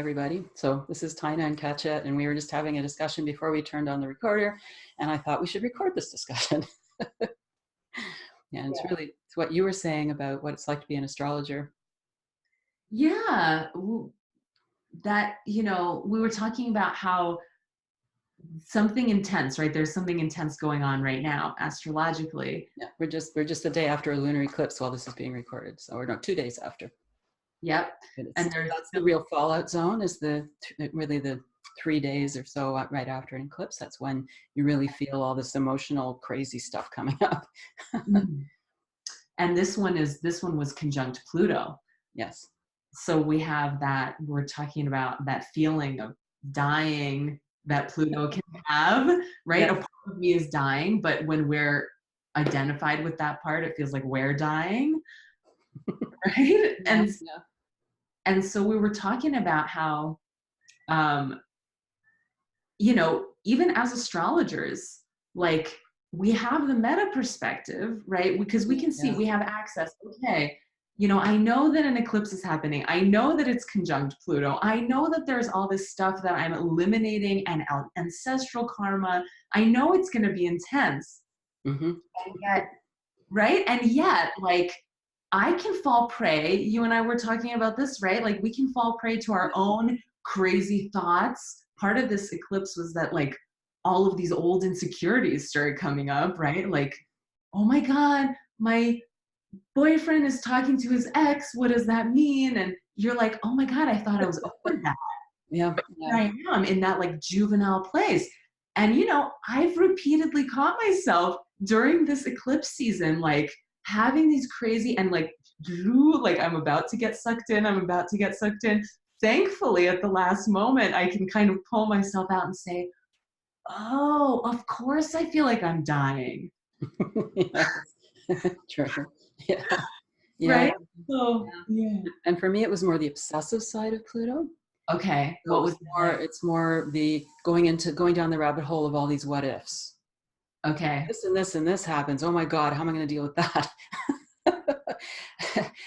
everybody. So this is Taina and Katya, and we were just having a discussion before we turned on the recorder, and I thought we should record this discussion. And it's what you were saying about what it's like to be an astrologer. Yeah, that, we were talking about how something intense, right? There's something intense going on right now, astrologically. Yeah, we're just a day after a lunar eclipse while this is being recorded. So we're not 2 days after. Yep. And that's the real fallout zone, is really the 3 days or so right after an eclipse. That's when you really feel all this emotional, crazy stuff coming up. And this one was conjunct Pluto. Yes. So we have that, we're talking about that feeling of dying that Pluto can have, right? Yes. A part of me is dying, but when we're identified with that part, it feels like we're dying, right? And so we were talking about how, even as astrologers, like, we have the meta perspective, right? Because we can see, we have access. Okay, I know that an eclipse is happening. I know that it's conjunct Pluto. I know that there's all this stuff that I'm eliminating and ancestral karma. I know it's going to be intense. Mm-hmm. And yet, right? And yet, like, I can fall prey. You and I were talking about this, right? Like, we can fall prey to our own crazy thoughts. Part of this eclipse was that, like, all of these old insecurities started coming up, right? Like, oh my God, my boyfriend is talking to his ex. What does that mean? And you're like, oh my God, I thought I was over that. Yeah. I am in that, like, juvenile place. And, I've repeatedly caught myself during this eclipse season, like, having these crazy and like I'm about to get sucked in. Thankfully, at the last moment, I can kind of pull myself out and say, oh, of course I feel like I'm dying. True. Yeah. Right? So, yeah. And for me, it was more the obsessive side of Pluto. Okay. So it's more the going down the rabbit hole of all these what ifs. Okay. This and this and this happens. Oh my God, how am I going to deal with that?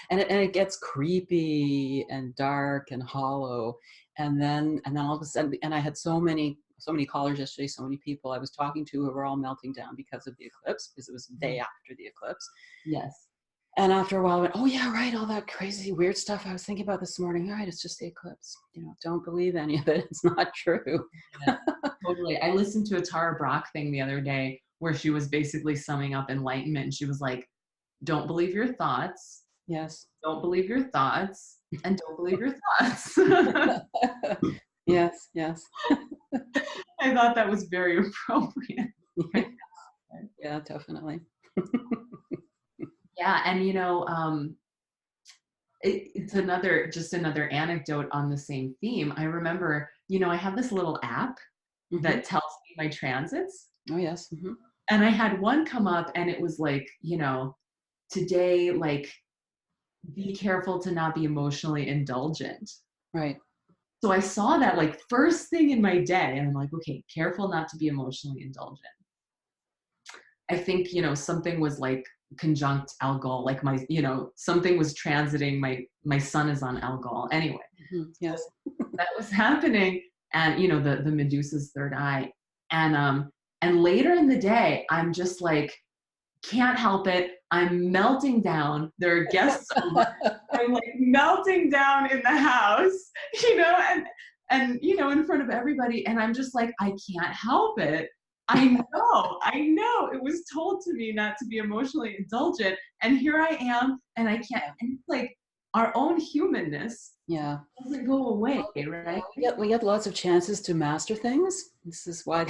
and it gets creepy and dark and hollow. And then all of a sudden, and I had so many callers yesterday, so many people I was talking to who were all melting down because of the eclipse, because it was the day after the eclipse. Yes. And after a while, I went, oh yeah, right, all that crazy weird stuff I was thinking about this morning. All right, it's just the eclipse. Don't believe any of it. It's not true. Yeah, totally. I listened to a Tara Brach thing the other day where she was basically summing up enlightenment. And she was like, don't believe your thoughts. Yes. Don't believe your thoughts. And don't believe your thoughts. Yes. I thought that was very appropriate. Yeah, definitely. Yeah, and it's another anecdote on the same theme. I remember, I have this little app that tells me my transits. Oh yes. Mm-hmm. And I had one come up, and it was like, today, like, be careful to not be emotionally indulgent. Right. So I saw that, like, first thing in my day, and I'm like, okay, careful not to be emotionally indulgent. I think, something was like conjunct Algol, like something was transiting, my sun is on Algol anyway. Mm-hmm. Yes. So that was happening, and the Medusa's third eye, and later in the day, I'm just like, can't help it, I'm melting down. There are guests over. I'm like melting down in the house, and in front of everybody, and I'm just like, I can't help it. I know it was told to me not to be emotionally indulgent, and here I am, and I can't. And it's like our own humanness doesn't go away, right? We get lots of chances to master things. This is why,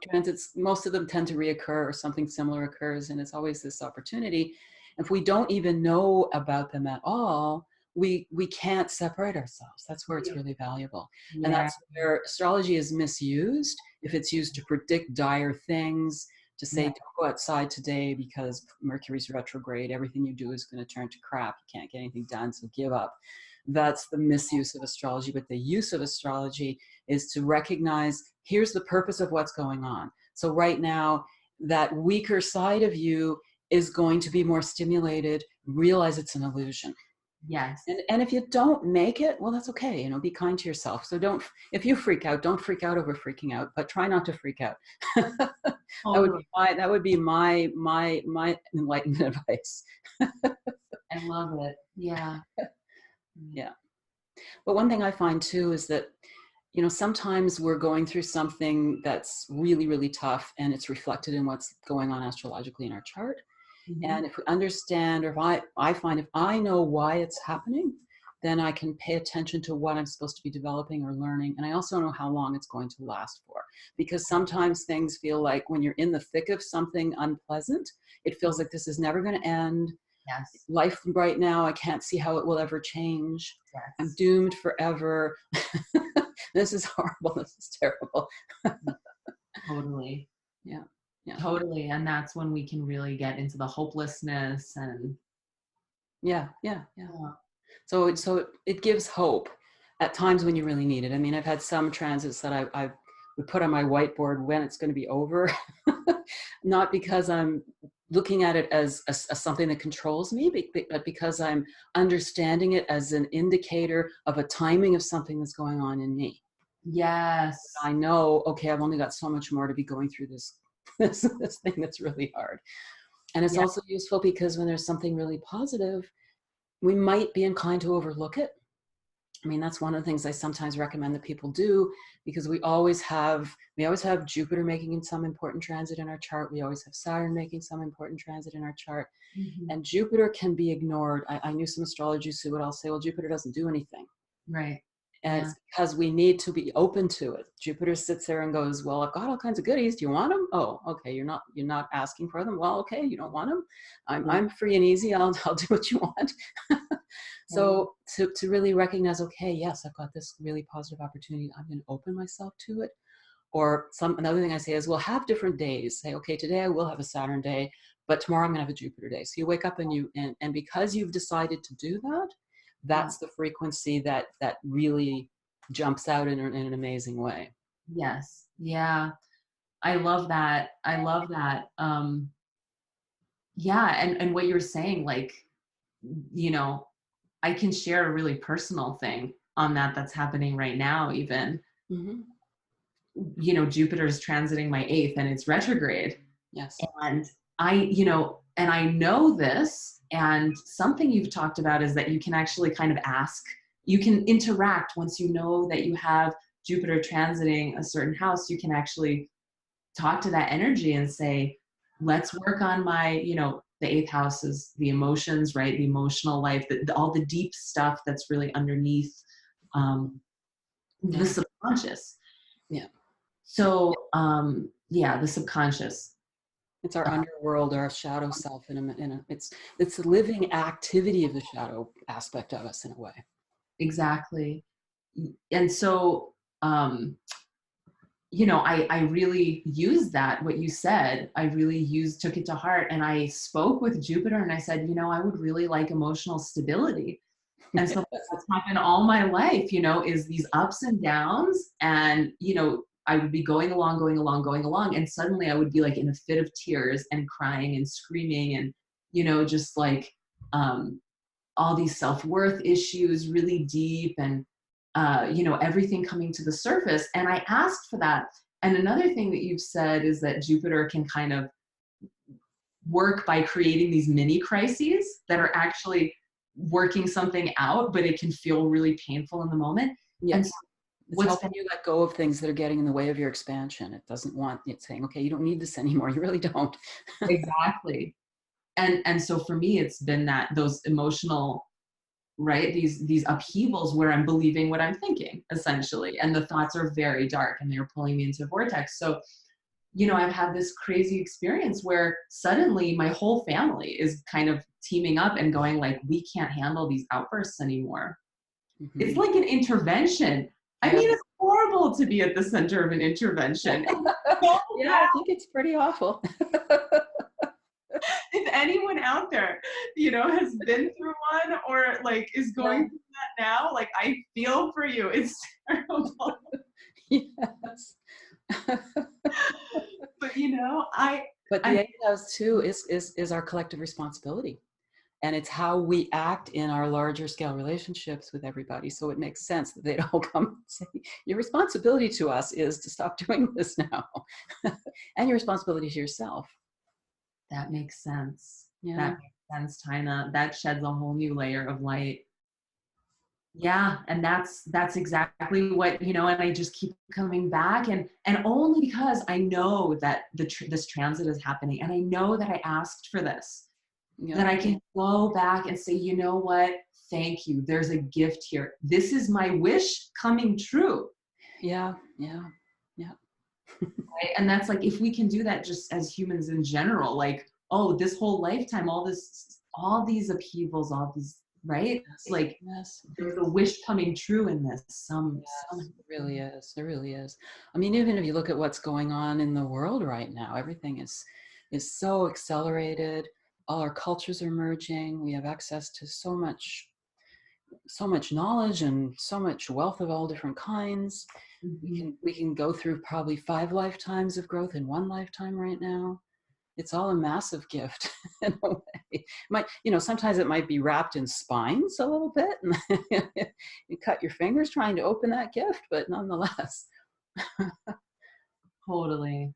transits, most of them tend to reoccur or something similar occurs, and it's always this opportunity. If we don't even know about them at all, we can't separate ourselves. That's where it's really valuable. Yeah. And that's where astrology is misused. If it's used to predict dire things, to say, don't go outside today because Mercury's retrograde, everything you do is going to turn to crap. You can't get anything done, so give up. That's the misuse of astrology. But the use of astrology is to recognize, here's the purpose of what's going on. So right now, that weaker side of you is going to be more stimulated. Realize it's an illusion. Yes. And if you don't make it, well, that's okay. You know, be kind to yourself. So don't, if you freak out, don't freak out over freaking out, but try not to freak out. Totally. That would be my enlightenment advice. I love it. Yeah. Yeah. But one thing I find too is that, you know, sometimes we're going through something that's really, really tough, and it's reflected in what's going on astrologically in our chart. Mm-hmm. And if we understand, or if I find if I know why it's happening, then I can pay attention to what I'm supposed to be developing or learning. And I also know how long it's going to last for. Because sometimes things feel like when you're in the thick of something unpleasant, it feels like this is never going to end. Yes. Life right now, I can't see how it will ever change. Yes. I'm doomed forever. This is horrible. This is terrible. Totally. Yeah. Yeah. Totally. And that's when we can really get into the hopelessness and Yeah. So it gives hope at times when you really need it. I mean, I've had some transits that I would put on my whiteboard when it's going to be over, not because I'm looking at it as something that controls me, but because I'm understanding it as an indicator of a timing of something that's going on in me. yes. I know, okay, I've only got so much more to be going through this thing that's really hard. And it's also useful because when there's something really positive, we might be inclined to overlook it. I mean, that's one of the things I sometimes recommend that people do, because we always have Jupiter making some important transit in our chart. We always have Saturn making some important transit in our chart. Mm-hmm. And Jupiter can be ignored. I knew some astrologers who would all say, well, Jupiter doesn't do anything. Right. And it's because we need to be open to it. Jupiter sits there and goes, well, I've got all kinds of goodies. Do you want them? Oh, okay. You're not asking for them. Well, okay. You don't want them. I'm free and easy. I'll do what you want. So to really recognize, okay, yes, I've got this really positive opportunity. I'm going to open myself to it. Or another thing I say is, well, have different days. Say, okay, today I will have a Saturn day, but tomorrow I'm going to have a Jupiter day. So you wake up and because you've decided to do that, that's the frequency that really jumps out in an amazing way. Yes. Yeah. I love that. Yeah. And what you're saying, like, you know, I can share a really personal thing on that's happening right now, even. Mm-hmm. You know, Jupiter's transiting my 8th and it's retrograde. Yes. And I know this, and something you've talked about is that you can actually kind of ask, you can interact once you know that you have Jupiter transiting a certain house. You can actually talk to that energy and say, let's work on my, the 8th house is the emotions, right? The emotional life, all the deep stuff that's really underneath the subconscious. Yeah. So, the subconscious. It's our underworld, our shadow self. It's the living activity of the shadow aspect of us in a way. Exactly. And so, I really used that, what you said, took it to heart. And I spoke with Jupiter and I said, I would really like emotional stability. And so that's happened all my life, is these ups and downs. And, I would be going along. And suddenly I would be like in a fit of tears and crying and screaming and, just like all these self-worth issues really deep and, everything coming to the surface. And I asked for that. And another thing that you've said is that Jupiter can kind of work by creating these mini crises that are actually working something out, but it can feel really painful in the moment. Yes. And so it's helping you let go of things that are getting in the way of your expansion. It doesn't want it saying, okay, you don't need this anymore. You really don't. Exactly. And so for me, it's been those emotional, right? These upheavals where I'm believing what I'm thinking, essentially. And the thoughts are very dark and they're pulling me into a vortex. So, I've had this crazy experience where suddenly my whole family is kind of teaming up and going like, we can't handle these outbursts anymore. Mm-hmm. It's like an intervention. I mean, it's horrible to be at the center of an intervention. Yeah, I think it's pretty awful. If anyone out there, has been through one or like is going through that now, like I feel for you. It's terrible. Yes. But But the 8th house too is our collective responsibility. And it's how we act in our larger scale relationships with everybody. So it makes sense that they'd all come and say, your responsibility to us is to stop doing this now. And your responsibility to yourself. That makes sense. Yeah. That makes sense, Taina. That sheds a whole new layer of light. Yeah, and that's exactly what, and I just keep coming back, and only because I know that this transit is happening, and I know that I asked for this, that I can go back and say, you know what? Thank you. There's a gift here. This is my wish coming true. Yeah. Right? And that's like, if we can do that just as humans in general, like, oh, this whole lifetime, all these upheavals, all these, right? Yes. Like, yes. There's a wish coming true in this. It really is. It really is. I mean, even if you look at what's going on in the world right now, everything is so accelerated. All our cultures are merging. We have access to so much knowledge and so much wealth of all different kinds. Mm-hmm. We can go through probably 5 lifetimes of growth in one lifetime right now. It's all a massive gift in a way. Sometimes it might be wrapped in spines a little bit, and you cut your fingers trying to open that gift, but nonetheless. Totally.